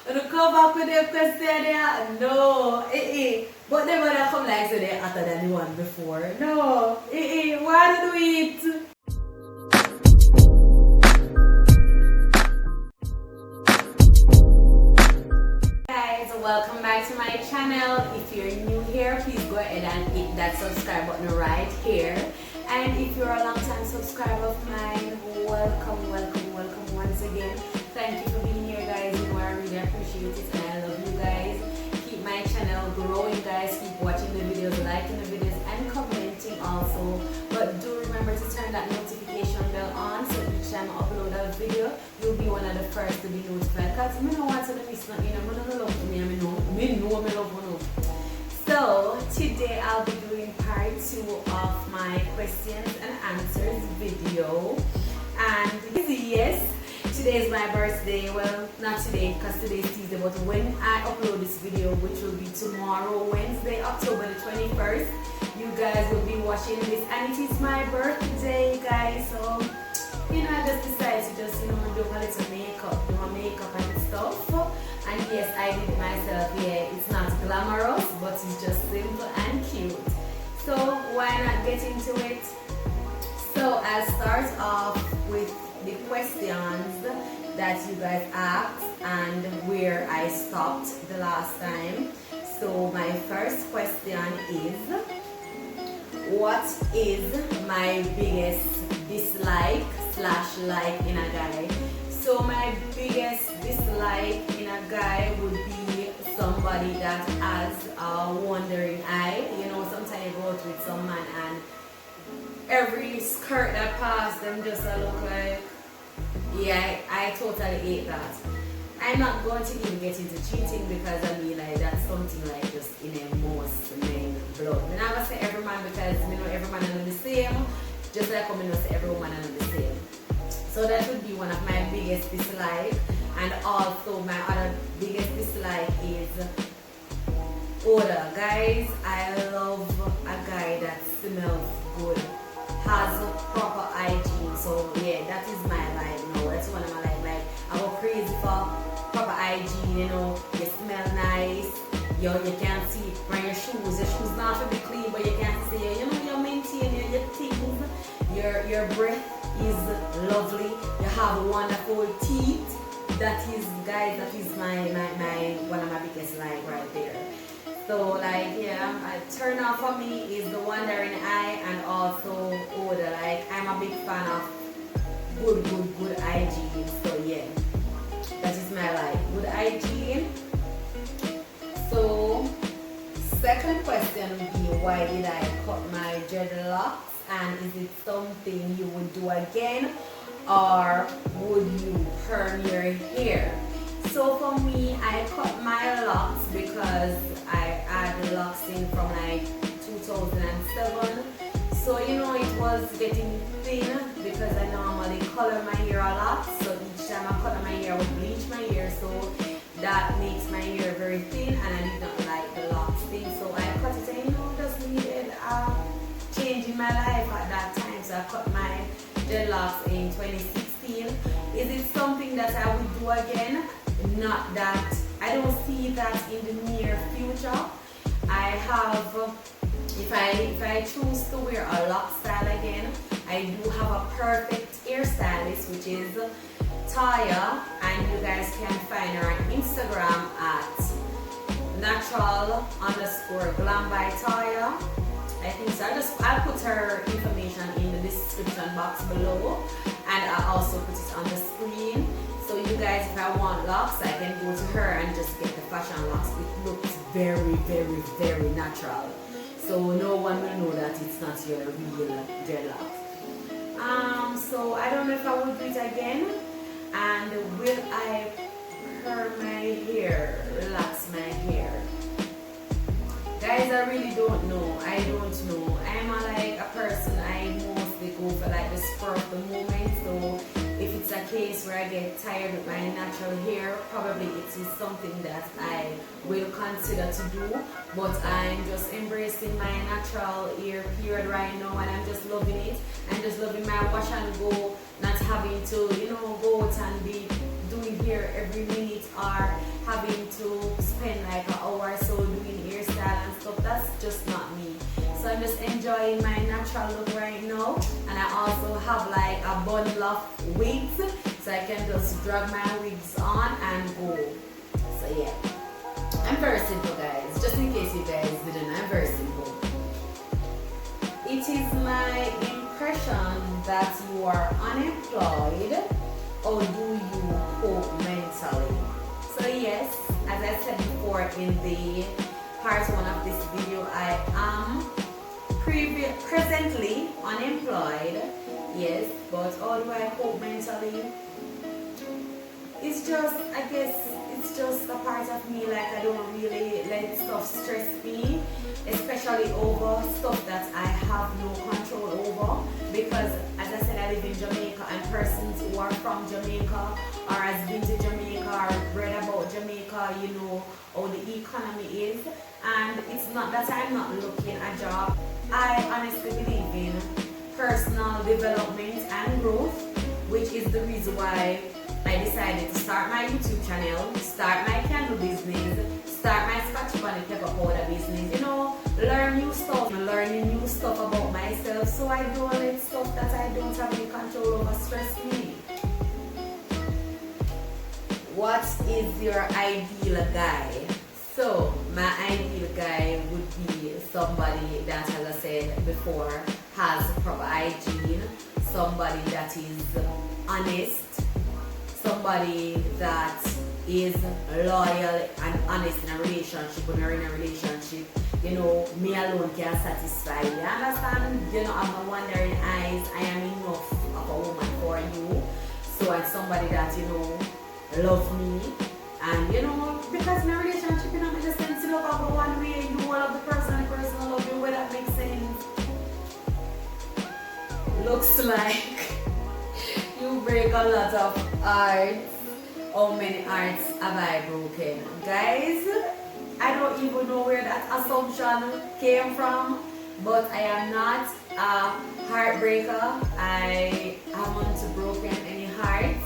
And to come back with the question there, no, But they would have come like so they're hotter than the one before. No, why do it? Guys, welcome back to my channel. If you're new here, please go ahead and hit that subscribe button right here. And if you're a long-time subscriber of mine, welcome once again. Thank you for being here, guys. You know I really appreciate it and I love you guys. Keep my channel growing, guys. Keep watching the videos, liking the videos and commenting also. But do remember to turn that notification bell on so each time I upload a video, you'll be one of the first to be notified. Because I don't want to miss nothing. I don't love me. I love you. So today I'll be doing part 2 of my questions and answers video. And yes, today is my birthday. Well, not today because today is Tuesday, but when I upload this video, which will be tomorrow, Wednesday, October the 21st, you guys will be watching this, and it is my birthday, guys. So you know, I just decided to just, you know, do a little makeup, do my makeup and stuff. And yes, I did it myself. Yeah, it's not glamorous, but it's just simple and cute. So why not get into it? So I'll start off with the questions that you guys asked and where I stopped the last time. So my first question is, what is my biggest dislike / like in a guy? So my biggest dislike in a guy would be somebody that has a wandering eye. You know, sometimes you go out with some man and every skirt that pass them just look like, yeah, I totally hate that. I'm not going to even get into cheating because I mean like that's something like just in a most men blood. And I would say every man because you know every man is not the same, just like I'm going to say every woman is not the same. So that would be one of my biggest dislike. And also my other biggest dislike is odor. Guys, I love a guy that smells good, has proper hygiene. So yeah, that is my like. No, that's one of my like I go crazy for proper hygiene. You know, you smell nice. You can't see it from your shoes. Your shoes not to be clean, but you can't see it. You know, you maintain your things. Your breath is lovely. You have wonderful teeth. That is, guys, that is my one of my biggest like right there. So like yeah, a turn off for me is the wandering eye and also odor. Like I'm a big fan of good hygiene. So yeah, that is my like good hygiene. So second question would be, why did I cut my dreadlocks? And is it something you would do again, or would you perm your hair? So for me, I cut my locks because I had the locks in from like 2007. So you know it was getting thin because I normally color my hair a lot. So each time I color my hair, I would bleach my hair. So that makes my hair very thin, and I did not like the locks thing. So I cut it, and you know, just needed change in my life at that time. So I cut my dreadlocks in 2016. Is it something that I would do again? Not that. I don't see that in the near future. I have, if I choose to wear a lock style again, I do have a perfect hairstylist, which is Taya, and you guys can find her on Instagram at natural_glam by Taya. I think so. I'll put her information in the description box below, and I'll also put it on the screen. So you guys, if I want locks, I can go to her and just get the fashion locks. It looks very natural. So no one will know that it's not your real dreadlocks. So I don't know if I will do it again. And will I perm my hair, relax my hair? Guys, I really don't know. I don't know. I'm like a person, I mostly go for like the spur of the moment. So if it's a case where I get tired with my natural hair, probably it is something that I will consider to do. But I'm just embracing my natural hair period right now, and I'm just loving it. I'm just loving my wash and go, not having to, you know, go out and be doing hair every minute or having to spend like an hour or so doing hairstyle and stuff. That's just not me. So I'm just enjoying my natural look right now, and I also have like a bundle of wigs, so I can just drag my wigs on and go. So yeah, I'm very simple, guys. Just in case you guys didn't know, I'm very simple. It is my impression that you are unemployed, or do you cope mentally? So yes, as I said before in the part 1 of this video, I am presently unemployed, yes, but how do I cope mentally? It's just, I guess, it's just a part of me. Like, I don't really let stuff stress me, especially over stuff that I have no control over, because as I said, I live in Jamaica, and persons who are from Jamaica or has been to Jamaica or read about Jamaica, you know how the economy is, and it's not that I'm not looking a job. I honestly believe in personal development and growth, which is the reason why I decided to start my YouTube channel, start my candle business, start my scotch Bonett Pepper Powder business, you know, learning new stuff about myself, so I don't let stuff that I don't have any control over stress me. What is your ideal guy? So my ideal guy would be somebody that, as I said before, has proper hygiene, somebody that is honest, somebody that is loyal and honest in a relationship. When you're in a relationship, you know, me alone can satisfy you. Understand? You know, I'm a wandering eyes. I am enough of a woman for you. So I'm somebody that, you know, love me. And you know, because in a relationship, you know, you just tend to love about one way, you do all of the person and the person love you, where that makes sense. Looks like you break a lot of hearts. How many hearts have I broken? Guys, I don't even know where that assumption came from, but I am not a heartbreaker. I haven't broken any hearts.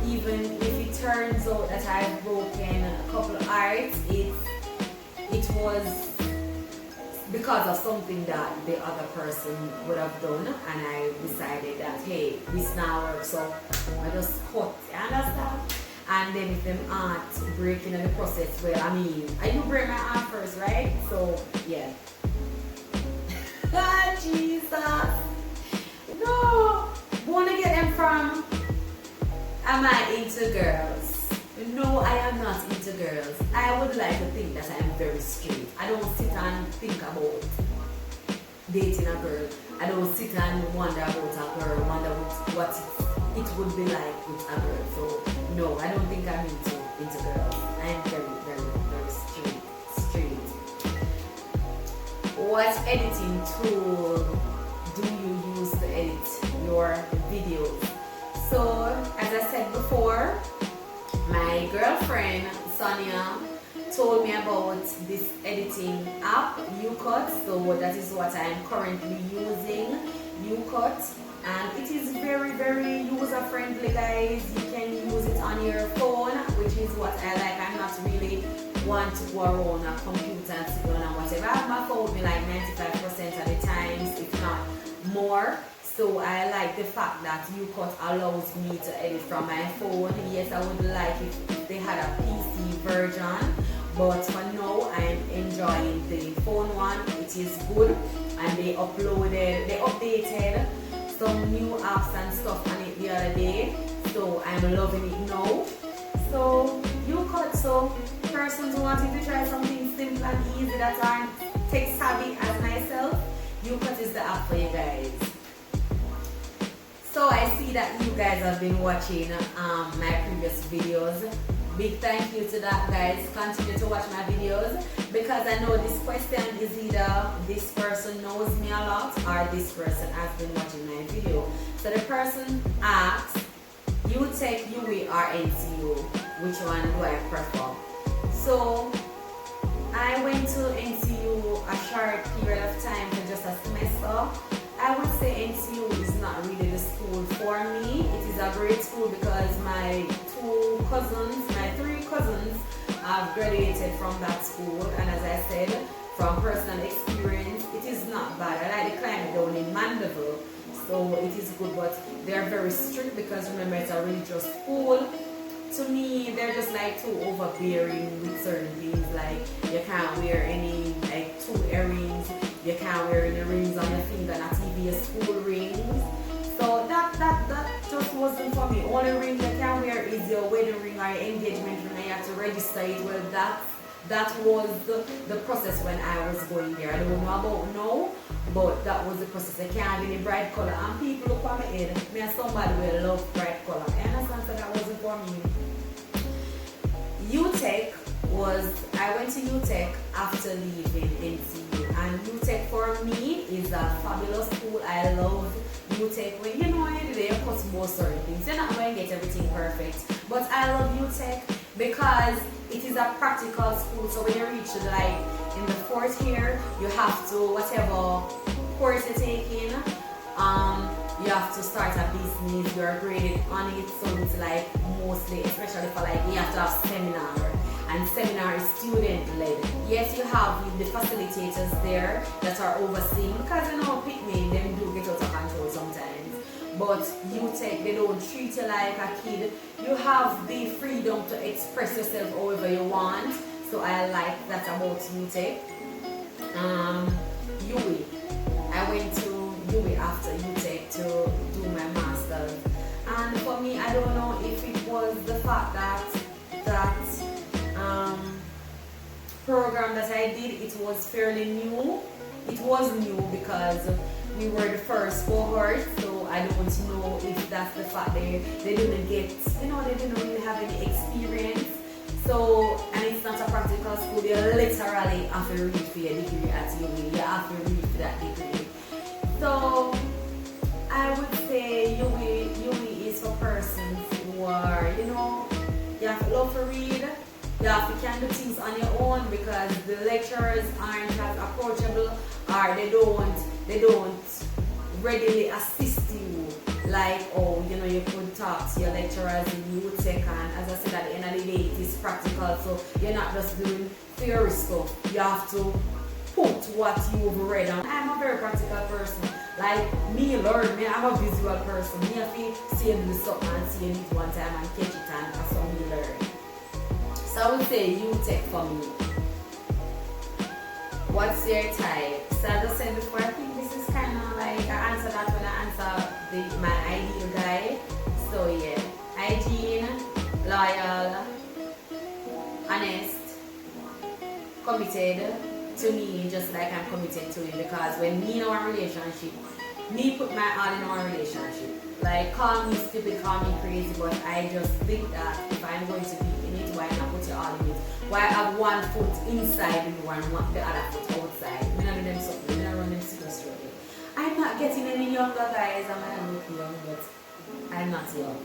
Even if it turns out that I've broken a couple of hearts, it was because of something that the other person would have done, and I decided that, hey, this now works, so I just cut, you understand? And then if them aren't breaking in the process, well, I mean, I do break my arm first, right? So yeah. God, Jesus. No, wanna get them from, am I into girls? No, I am not into girls. I would like to think that I am very straight. I don't sit and think about dating a girl. I don't sit and wonder about a girl, wonder what it would be like with a girl. So no, I don't think I'm into girls. I am very, very, very straight. What editing tool do you use to edit your videos? So as I said before, my girlfriend Sonia told me about this editing app, YouCut. So that is what I am currently using, YouCut, and it is very, very user friendly, guys. You can use it on your phone, which is what I like. I'm not really one to go around a computer and sit down and whatever. I have my phone with me like 95% of the times, if not more. So I like the fact that YouCut allows me to edit from my phone. Yes, I would like it if they had a PC version, but for now I'm enjoying the phone one. It is good, and they updated some new apps and stuff on it the other day, so I'm loving it now. So YouCut, so persons who wanting to try something simple and easy that aren't tech savvy as myself, YouCut is the app for you guys. So I see that you guys have been watching my previous videos. Big thank you to that, guys. Continue to watch my videos, because I know this question is either this person knows me a lot or this person has been watching my video. So the person asks, you take UE or NCU, which one do I prefer? So I went to NCU a short period of time for just a semester. I would say NCU is not really the this school for me. It is a great school because my three cousins have graduated from that school, and as I said, from personal experience, it is not bad. I like the climate down in Mandeville, so it is good, but they are very strict because remember it's a religious school. To me, they're just like too overbearing with certain things, like you can't wear any like 2 earrings, you can't wear any rings on your finger, not even school rings. So that just wasn't for me. Only ring you can wear is your wedding ring or your engagement ring, and you have to register it. Well, that was the process when I was going there. I don't know about now, but that was the process. I can't have any bright color. And people look at my head, me and somebody will love bright color. I understand, so that wasn't for me. UTech I went to UTech after leaving NCU, and UTech for me is a fabulous school. I love UTech. When you know they cut most certain things, you're not going to get everything perfect, but I love UTech because it is a practical school. So when you reach like in the 4th year, you have to, whatever course you're taking, you have to start a business, you're graded on it, so it's like mostly, especially for like, you have to have seminar, and seminar is student led. Yes, you have the facilitators there that are overseeing, because you know, pick me, them do get out of control sometimes. But UTech, they don't treat you like a kid. You have the freedom to express yourself however you want. So I like that about UTech. UE. I went to UE after UTech to do my master's. And for me, I don't know if it was the fact that program that I did, it was fairly new. It was new because we were the first cohort, so I don't know if that's the fact they didn't get, they didn't really have any experience. So, and it's not a practical school, you literally have to read for your degree at UE, you have to read for that degree. So, I would say UE is for persons who are, you have to love to read, you have to can do things on your own because the lecturers aren't as approachable, or they don't readily assist you like, you could talk to your lecturers in UTech, and as I said, at the end of the day, it is practical, so you're not just doing theory stuff, you have to put what you've read on. I'm a very practical person, like I'm a visual person, me have to see you do something and see it one time and catch it and that's how me learn. So I would say UTech for me. What's your type? So as I said before, I think this is kind of like I answer that when I answer my ideal guy. So yeah, hygiene, loyal, honest, committed to me, just like I'm committed to him. Because when me in our relationship, me put my all in our relationship. Like, call me stupid, call me crazy, but I just think that if I'm going to be in it, why not put you all in it? Why have one foot inside the door and the other foot outside? I'm not doing them something, I'm not running them super straight. I'm not getting any younger, guys. I might look young, but I'm not young.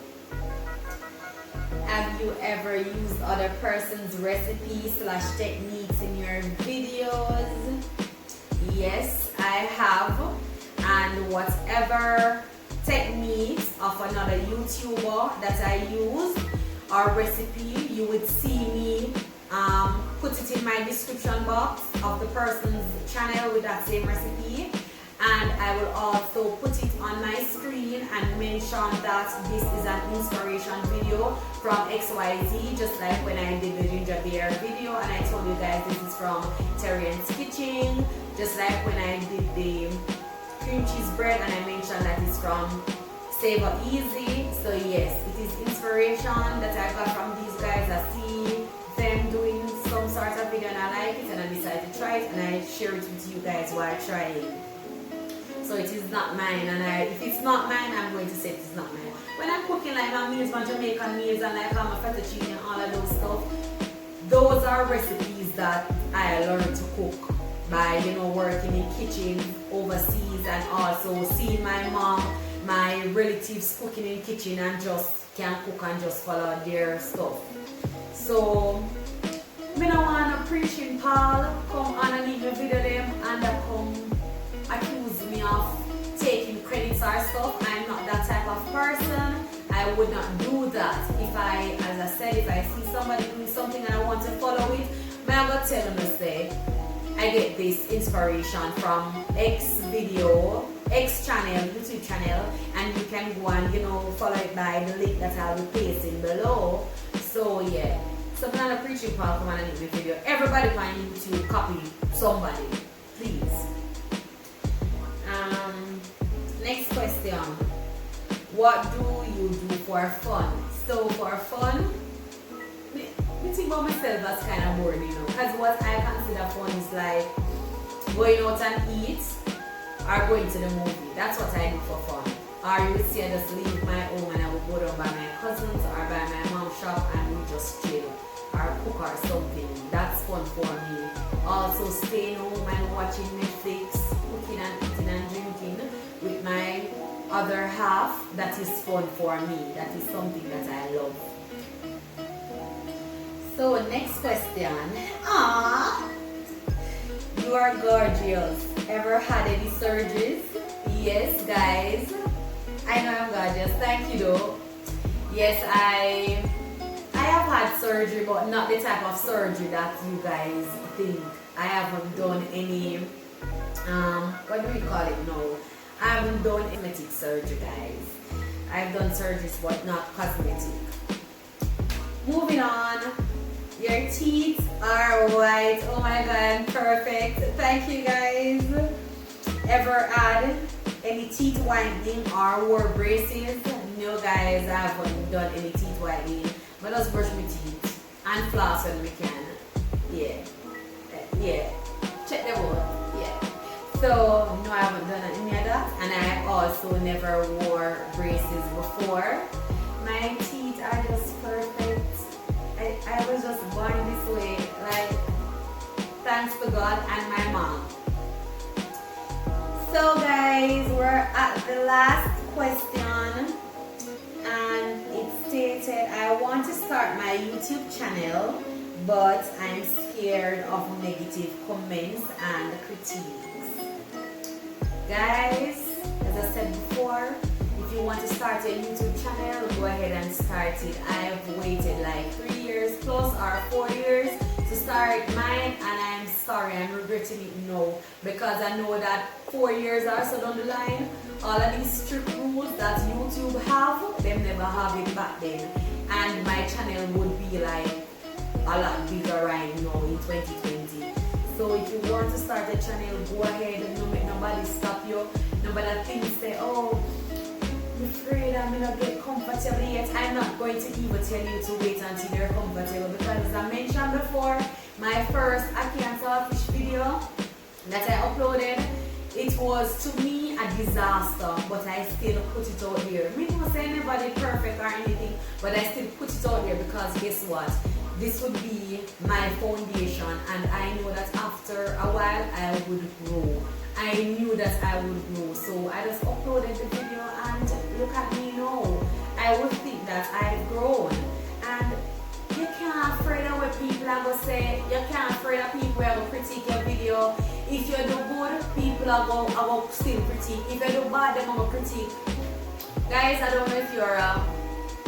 Have you ever used other person's recipes / techniques in your videos? Yes, I have. And whatever techniques of another YouTuber that I use or recipe, you would see me put it in my description box of the person's channel with that same recipe, and I will also put it on my screen and mention that this is an inspiration video from XYZ, just like when I did the ginger beer video and I told you guys this is from Terrence Kitchen, just like when I did the cream cheese bread and I mentioned that it's from Savor Easy. So yes, it is inspiration that I got from these guys. I see them doing some sort of video and I like it and I decided to try it and I share it with you guys while trying. So it is not mine, and if it's not mine, I'm going to say it is not mine. When I'm cooking like my meals, my Jamaican meals and like my fettuccine and all of those stuff, those are recipes that I learned to cook by working in kitchen overseas and also seeing my mom, my relatives cooking in kitchen and just can cook and just follow their stuff. So me don't want to preach in Paul come on and even video them and come accuse me of taking credits or stuff. I'm not that I would not do that. If I, as I said, if I see somebody doing something and I want to follow it, I go tell them to say, I get this inspiration from X video, X channel, YouTube channel, and you can go and, you know, follow it by the link that I'll be pasting below. So yeah, so I'm not a preaching part from an video. Everybody can YouTube copy somebody, please. Next question. What do you do for fun? So for fun, I think about myself that's kind of boring, you know, because what I consider fun is like going out and eat or going to the movie. That's what I do for fun. Or you would see I just leave my home and I would go down by my cousins or by my mom's shop and we just chill or cook or something. That's fun for me. Also staying home and watching Netflix, cooking and eating and drinking with my other half. That is fun for me. That is something that I love. So next question. Aww, you are gorgeous. Ever had any surgeries? Yes, guys. I know I'm gorgeous. Thank you, though. Yes, I have had surgery, but not the type of surgery that you guys think. I haven't done any. What do we call it now? I haven't done cosmetic surgery, guys. I've done surgeries, but not cosmetic. Moving on. Your teeth are white. Oh my god, perfect. Thank you, guys. Ever had any teeth whitening or wore braces? No, guys, I haven't done any teeth whitening. But just brush my teeth and floss when we can. Yeah. Check them out. Yeah. So no, I haven't done any of that, and I also never wore braces before. My teeth are just perfect. I was just born this way, like, thanks to God and my mom. So guys, we're at the last question, and it stated, I want to start my YouTube channel, but I'm scared of negative comments and critiques. Guys, as I said before, if you want to start a YouTube channel, go ahead and start it. I've waited like 3 years plus or 4 years to start mine, and I'm sorry, I'm regretting it now, because I know that 4 years or so down the line, all of these strict rules that YouTube have, them never have it back then, and my channel would be like a lot bigger right now in 2020. So if you want to start a channel, go ahead, no make nobody stop you. Nobody thinks say, oh, I'm afraid I'm not get comfortable yet. I'm not going to even tell you to wait until you're comfortable, because as I mentioned before, my first Aki and Saltfish video that I uploaded, it was to me a disaster, but I still put it out there. I don't say anybody perfect or anything, but I still put it out there because guess what? This would be my foundation, and I know that after a while I would grow. I knew that I would grow, so I just uploaded the video, and look at me now. I would think that I've grown, and you can't afraid of what people are going to say. You can't afraid of people who are going to critique your video. If you do good, people are going to still critique. If you do bad, they're going to critique. Guys, I don't know if you're a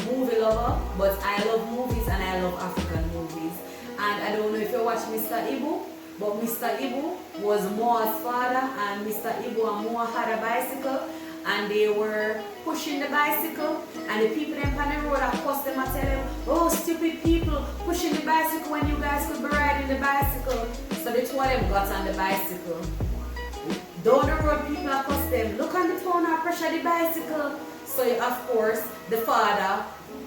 movie lover, but I love movies and I love African movies. And I don't know if you watch Mr. Ibu, but Mr. Ibu was Moa's father, and Mr. Ibu and Moa had a bicycle, and they were pushing the bicycle, and the people in on the road that cuss them and tell them, oh, stupid people pushing the bicycle when you guys could be riding the bicycle. So the two of them got on the bicycle. Down the road, people are cuss them, look on the phone and pressure the bicycle. So of course, the father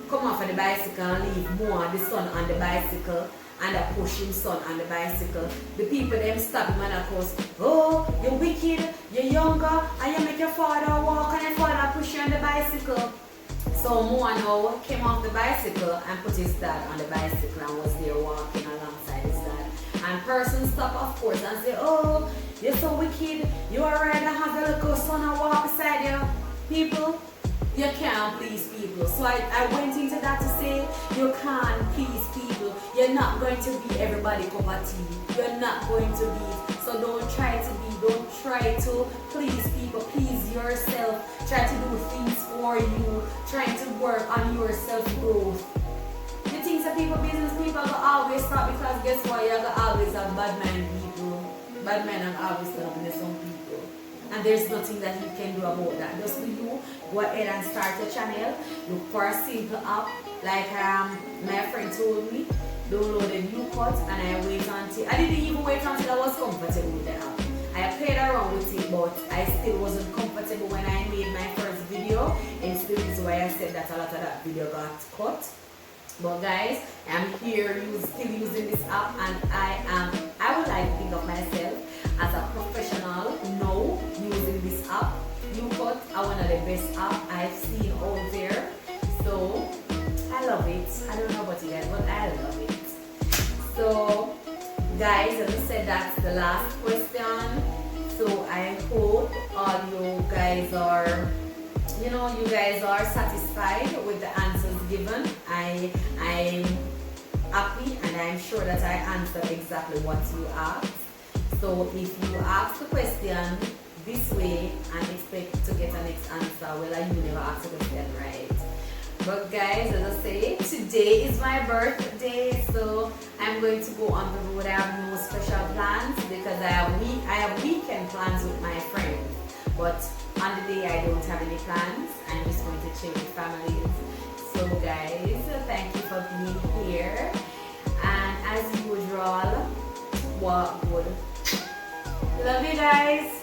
come off of the bicycle and leave Moa, the son, on the bicycle, and I push his son on the bicycle. The people them stop him and of course, oh, you're wicked, you're younger, and you make your father walk and your father push you on the bicycle. So Moa now came off the bicycle and put his dad on the bicycle and was there walking alongside his dad. And person stop of course and say, oh, you're so wicked, you are right, I have a little son and walk beside you. People, you can't please people. So I went into that to say, you can't please people. You're not going to be everybody cup of tea. You're not going to be. So don't try to please people. Please yourself. try to do things for you, trying to work on your self-growth. The things that people, business people go always stop, because guess what? You go always have bad mind people. Bad mind and always stop with some people. And there's nothing that you can do about that. Just for you, go ahead and start a channel. Look for a simple app. Like my friend told me, downloaded Lookouts, and I didn't even wait until I was comfortable with the app. I played around with it, but I still wasn't comfortable when I made my first video. And it's the reason why I said that a lot of that video got cut. But guys, I'm here still using this app, and I would like to think of myself as a professional now using this app. Lookouts are one of the best apps I've seen out there. So I love it. I don't know about you guys, but I love it. So guys, as I said, that's the last question. So I hope all you guys are, you guys are satisfied with the answers given. I'm happy, and I'm sure that I answered exactly what you asked. So if you ask the question this way and expect to get a next answer, well, you never asked the question right. But guys, as I say, today is my birthday, so I'm going to go on the road. I have no special plans because I have weekend plans with my friends. But on the day I don't have any plans. I'm just going to chill with families. So guys, thank you for being here. And as usual, what good. Love you guys.